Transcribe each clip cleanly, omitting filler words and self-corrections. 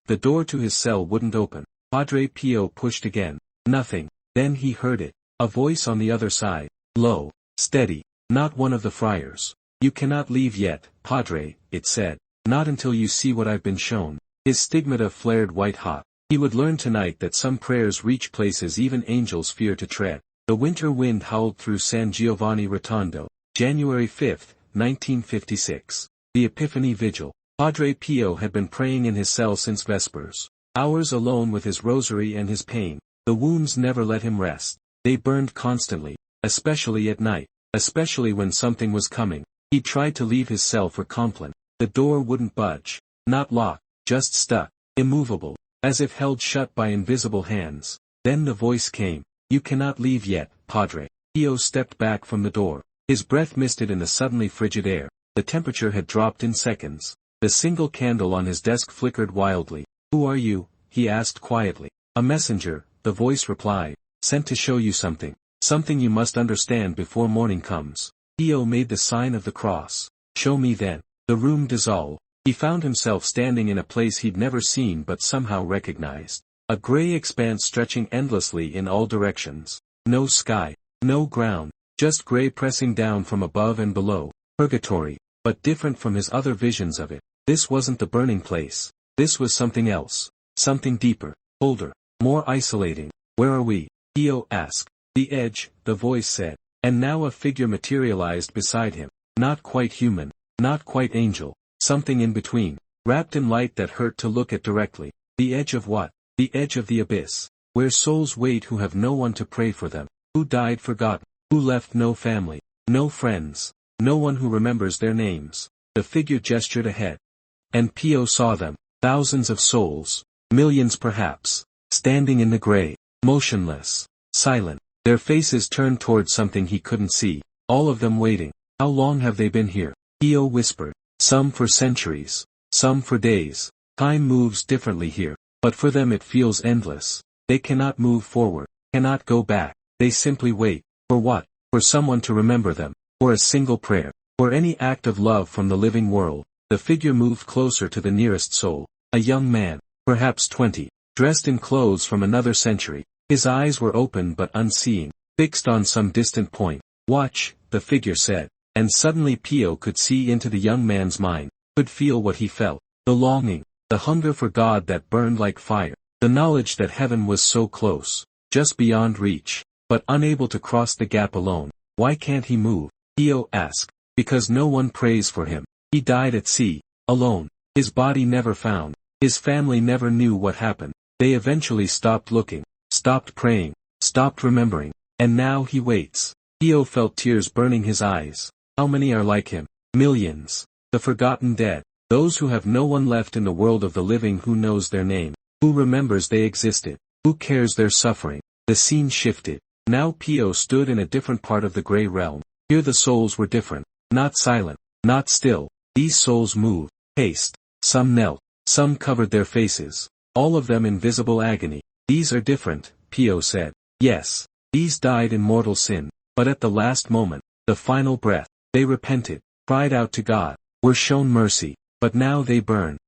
The door to his cell wouldn't open. Padre Pio pushed again. Nothing. Then he heard it. A voice on the other side. Low. Steady. Not one of the friars. You cannot leave yet, Padre, it said. Not until you see what I've been shown. His stigmata flared white-hot. He would learn tonight that some prayers reach places even angels fear to tread. The winter wind howled through San Giovanni Rotondo. January 5, 1956. The Epiphany Vigil. Padre Pio had been praying in his cell since Vespers. Hours alone with his rosary and his pain. The wounds never let him rest. They burned constantly, especially at night, especially when something was coming. He tried to leave his cell for Compline. The door wouldn't budge. Not locked, just stuck, immovable, as if held shut by invisible hands. Then the voice came. You cannot leave yet, Padre. Pio stepped back from the door. His breath misted in the suddenly frigid air. The temperature had dropped in seconds. The single candle on his desk flickered wildly. Who are you? He asked quietly. A messenger, the voice replied. Sent to show you something. Something you must understand before morning comes. Pio made the sign of the cross. Show me then. The room dissolved. He found himself standing in a place he'd never seen but somehow recognized. A gray expanse stretching endlessly in all directions. No sky. No ground. Just gray pressing down from above and below. Purgatory. But different from his other visions of it. This wasn't the burning place. This was something else. Something deeper. Older. More isolating. Where are we? Pio asked. The edge, the voice said. And now a figure materialized beside him. Not quite human. Not quite angel. Something in between. Wrapped in light that hurt to look at directly. The edge of what? The edge of the abyss. Where souls wait who have no one to pray for them. Who died forgotten. Who left no family. No friends. No one who remembers their names. The figure gestured ahead. And Pio saw them. Thousands of souls. Millions perhaps. Standing in the gray. Motionless. Silent. Their faces turned toward something he couldn't see. All of them waiting. How long have they been here? Pio whispered. Some for centuries. Some for days. Time moves differently here. But for them it feels endless. They cannot move forward. Cannot go back. They simply wait. For what? For someone to remember them. For a single prayer. For any act of love from the living world. The figure moved closer to the nearest soul. A young man. Perhaps 20. Dressed in clothes from another century. His eyes were open but unseeing. Fixed on some distant point. Watch, the figure said. And suddenly Pio could see into the young man's mind. Could feel what he felt. The longing. The hunger for God that burned like fire. The knowledge that heaven was so close. Just beyond reach. But unable to cross the gap alone. Why can't he move? Pio asked. Because no one prays for him. He died at sea. Alone. His body never found. His family never knew what happened. They eventually stopped looking. Stopped praying. Stopped remembering. And now he waits. Pio felt tears burning his eyes. How many are like him? Millions. The forgotten dead. Those who have no one left in the world of the living who knows their name. Who remembers they existed. Who cares their suffering. The scene shifted. Now Pio stood in a different part of the gray realm. Here the souls were different. Not silent. Not still. These souls moved. Paced. Some knelt. Some covered their faces. All of them in visible agony. These are different, Pio said. Yes. These died in mortal sin. But at the last moment, the final breath, they repented, cried out to God, were shown mercy, but now they burn.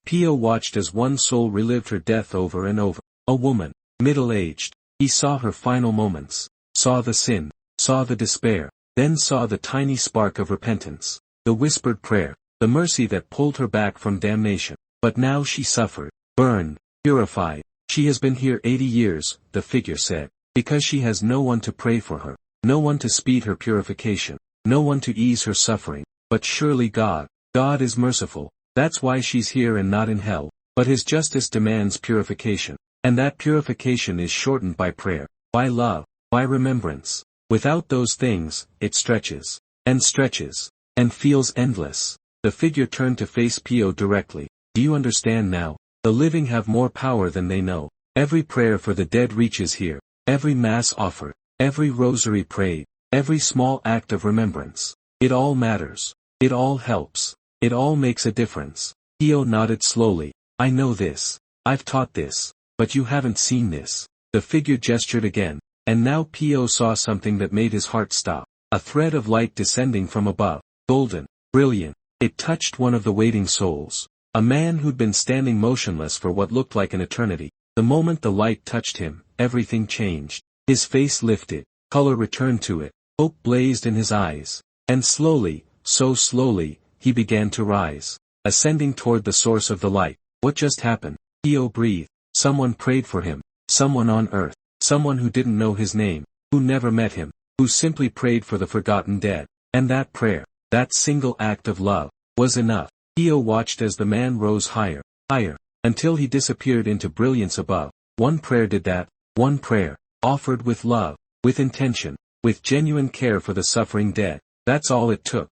Pio watched as one soul relived her death over and over. A woman, middle-aged. He saw her final moments. Saw the sin. Saw the despair. Then saw the tiny spark of repentance. The whispered prayer. The mercy that pulled her back from damnation. But now she suffered. Burned. Purified. She has been here 80 years, the figure said. Because she has no one to pray for her. No one to speed her purification. No one to ease her suffering. But surely God. God is merciful. That's why she's here and not in hell. But his justice demands purification. And that purification is shortened by prayer. By love. By remembrance. Without those things, it stretches. And stretches. And feels endless. The figure turned to face Pio directly. Do you understand now? The living have more power than they know. Every prayer for the dead reaches here. Every mass offered. Every rosary prayed. Every small act of remembrance. It all matters. It all helps. It all makes a difference. Pio nodded slowly. I know this. I've taught this. But you haven't seen this. The figure gestured again. And now Pio saw something that made his heart stop. A thread of light descending from above. Golden. Brilliant. It touched one of the waiting souls. A man who'd been standing motionless for what looked like an eternity. The moment the light touched him, everything changed. His face lifted, color returned to it, hope blazed in his eyes. And slowly, so slowly, he began to rise, ascending toward the source of the light. What just happened? Pio breathed. Someone prayed for him. Someone on earth. Someone who didn't know his name, who never met him, who simply prayed for the forgotten dead. And that prayer, that single act of love, was enough. Pio watched as the man rose higher, higher, until he disappeared into brilliance above. One prayer did that, one prayer, offered with love, with intention, with genuine care for the suffering dead. That's all it took.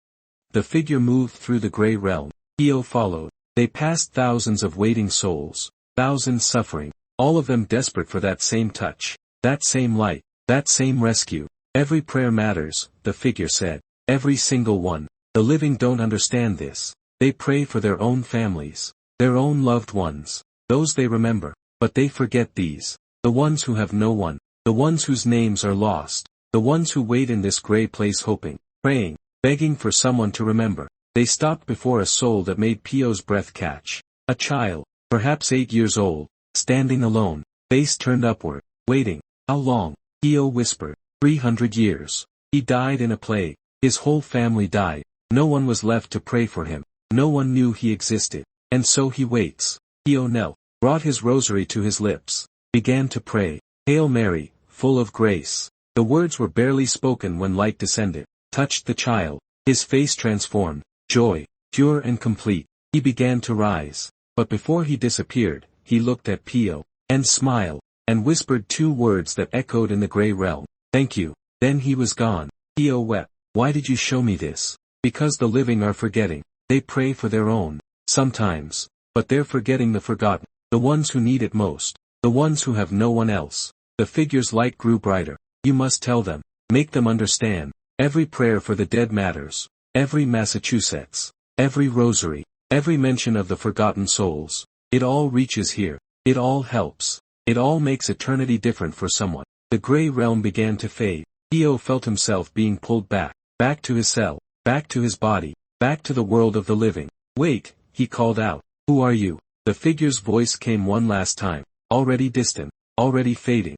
The figure moved through the gray realm. Pio followed. They passed thousands of waiting souls, thousands suffering, all of them desperate for that same touch, that same light, that same rescue. Every prayer matters, the figure said. Every single one. The living don't understand this. They pray for their own families, their own loved ones, those they remember, but they forget these, the ones who have no one, the ones whose names are lost, the ones who wait in this gray place hoping, praying, begging for someone to remember. They stopped before a soul that made Pio's breath catch. A child, perhaps 8 years old, standing alone, face turned upward, waiting. How long? Pio whispered. 300 years. He died in a plague. His whole family died. No one was left to pray for him. No one knew he existed. And so he waits. Pio knelt, brought his rosary to his lips, began to pray. Hail Mary, full of grace. The words were barely spoken when light descended, touched the child. His face transformed. Joy, pure and complete. He began to rise. But before he disappeared, he looked at Pio, and smiled, and whispered 2 words that echoed in the gray realm. Thank you. Then he was gone. Pio wept. Why did you show me this? Because the living are forgetting. They pray for their own, sometimes, but they're forgetting the forgotten, the ones who need it most, the ones who have no one else. The figure's light grew brighter. You must tell them, make them understand. Every prayer for the dead matters. Every Massachusetts, every rosary, every mention of the forgotten souls. It all reaches here. It all helps. It all makes eternity different for someone. The gray realm began to fade. Pio felt himself being pulled back, back to his cell, back to his body, back to the world of the living. Wait, he called out. Who are you? The figure's voice came one last time, already distant, already fading.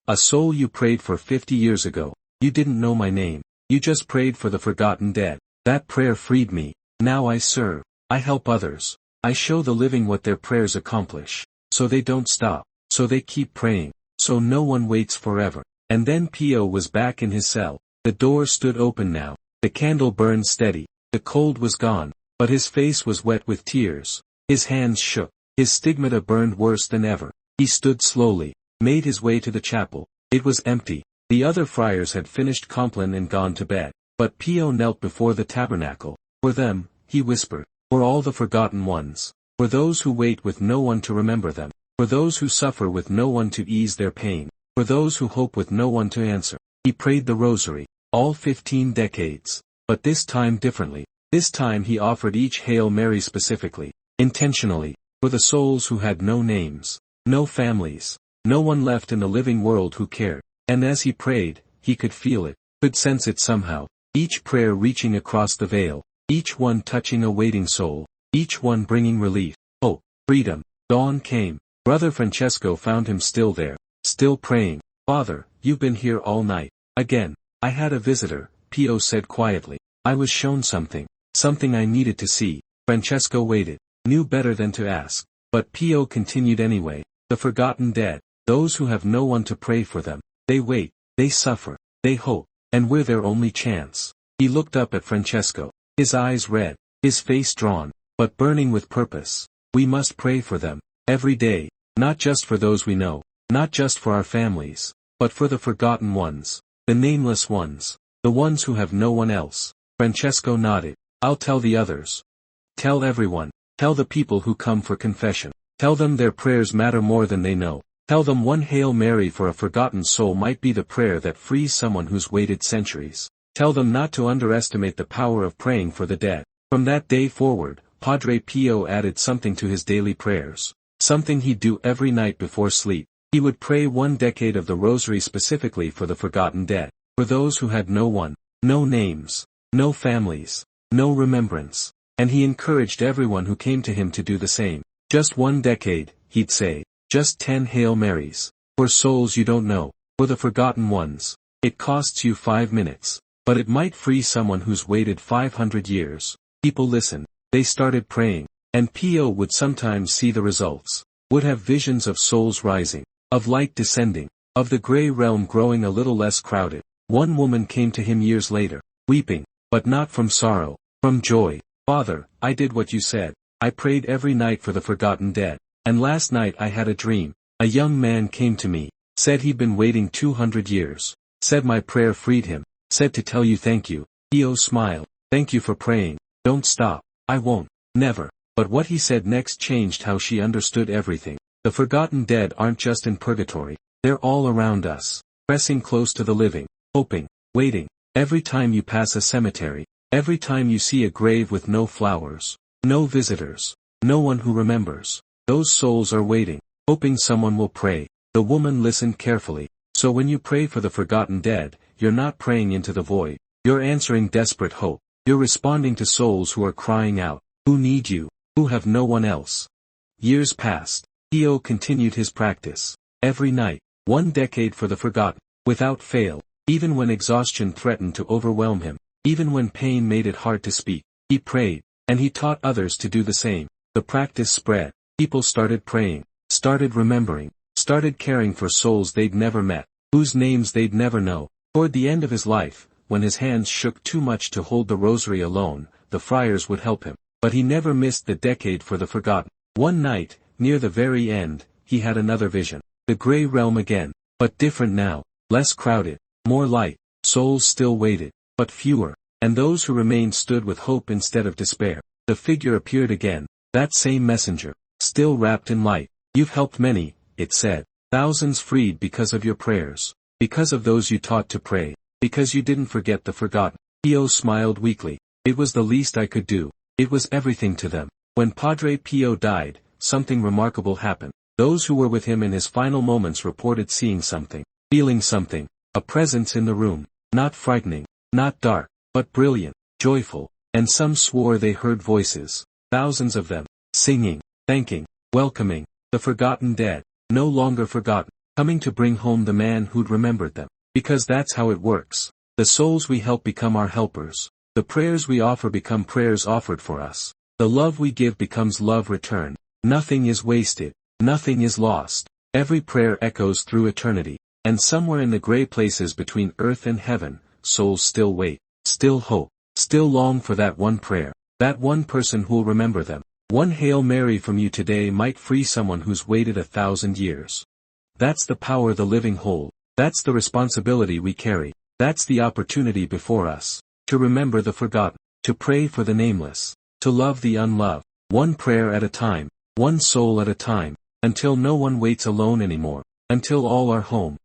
A soul you prayed for 50 years ago. You didn't know my name. You just prayed for the forgotten dead. That prayer freed me. Now I serve. I help others. I show the living what their prayers accomplish. So they don't stop. So they keep praying. So no one waits forever. And then Pio was back in his cell. The door stood open now. The candle burned steady. The cold was gone. But his face was wet with tears. His hands shook. His stigmata burned worse than ever. He stood slowly, made his way to the chapel. It was empty. The other friars had finished Compline and gone to bed. But Pio knelt before the tabernacle. For them, he whispered, for all the forgotten ones, for those who wait with no one to remember them, for those who suffer with no one to ease their pain, for those who hope with no one to answer. He prayed the rosary, all 15 decades, but this time differently. This time he offered each Hail Mary specifically, intentionally, for the souls who had no names, no families, no one left in the living world who cared. And as he prayed, he could feel it, could sense it somehow. Each prayer reaching across the veil, each one touching a waiting soul, each one bringing relief, hope, freedom. Dawn came. Brother Francesco found him still there, still praying. Father, you've been here all night. Again. I had a visitor, Pio said quietly. I was shown something, something I needed to see. Francesco waited, knew better than to ask. But Pio continued anyway. The forgotten dead, those who have no one to pray for them. They wait, they suffer, they hope. And we're their only chance. He looked up at Francesco, his eyes red, his face drawn, but burning with purpose. We must pray for them, every day, not just for those we know, not just for our families, but for the forgotten ones, the nameless ones, the ones who have no one else. Francesco nodded. I'll tell the others. Tell everyone, tell the people who come for confession. Tell them their prayers matter more than they know. Tell them one Hail Mary for a forgotten soul might be the prayer that frees someone who's waited centuries. Tell them not to underestimate the power of praying for the dead. From that day forward, Padre Pio added something to his daily prayers. Something he'd do every night before sleep. He would pray 1 decade of the rosary specifically for the forgotten dead. For those who had no one, no names, no families, no remembrance. and he encouraged everyone who came to him to do the same. Just 1 decade, he'd say. Just 10 Hail Marys. For souls you don't know. For the forgotten ones. It costs you 5 minutes. But it might free someone who's waited 500 years. People listened. They started praying. And Pio would sometimes see the results. Would have visions of souls rising. Of light descending. Of the gray realm growing a little less crowded. One woman came to him years later. Weeping. But not from sorrow. From joy. Father, I did what you said. I prayed every night for the forgotten dead. And last night I had a dream. A young man came to me. Said he'd been waiting 200 years. Said my prayer freed him. Said to tell you thank you. Pio smiled. Thank you for praying. Don't stop. I won't. Never. But what he said next changed how she understood everything. The forgotten dead aren't just in purgatory. They're all around us. Pressing close to the living. Hoping. Waiting. Every time you pass a cemetery. Every time you see a grave with no flowers. No visitors. No one who remembers. Those souls are waiting. Hoping someone will pray. The woman listened carefully. So when you pray for the forgotten dead, you're not praying into the void. You're answering desperate hope. You're responding to souls who are crying out. Who need you. Who have no one else. Years passed. Pio continued his practice. Every night. 1 decade for the forgotten. Without fail. Even when exhaustion threatened to overwhelm him. Even when pain made it hard to speak. He prayed. And he taught others to do the same. The practice spread. People started praying. Started remembering. Started caring for souls they'd never met. Whose names they'd never know. Toward the end of his life, when his hands shook too much to hold the rosary alone, the friars would help him. But he never missed the decade for the forgotten. One night, near the very end, he had another vision. The gray realm again. But different now. Less crowded. More light. Souls still waited. But fewer. And those who remained stood with hope instead of despair. The figure appeared again. That same messenger. Still wrapped in light. You've helped many, it said. Thousands freed because of your prayers. Because of those you taught to pray. Because you didn't forget the forgotten. Pio smiled weakly. It was the least I could do. It was everything to them. When Padre Pio died, something remarkable happened. Those who were with him in his final moments reported seeing something. Feeling something. A presence in the room. Not frightening. Not dark. But brilliant. Joyful. And some swore they heard voices. Thousands of them. Singing. Thanking. Welcoming. The forgotten dead. No longer forgotten. Coming to bring home the man who'd remembered them. Because that's how it works. The souls we help become our helpers. The prayers we offer become prayers offered for us. The love we give becomes love returned. Nothing is wasted. Nothing is lost. Every prayer echoes through eternity. And somewhere in the gray places between earth and heaven, souls still wait. Still hope. Still long for that one prayer. That one person who'll remember them. One Hail Mary from you today might free someone who's waited 1,000 years. That's the power the living hold. That's the responsibility we carry. That's the opportunity before us. To remember the forgotten. To pray for the nameless. To love the unloved. One prayer at a time. One soul at a time. Until no one waits alone anymore. Until all are home.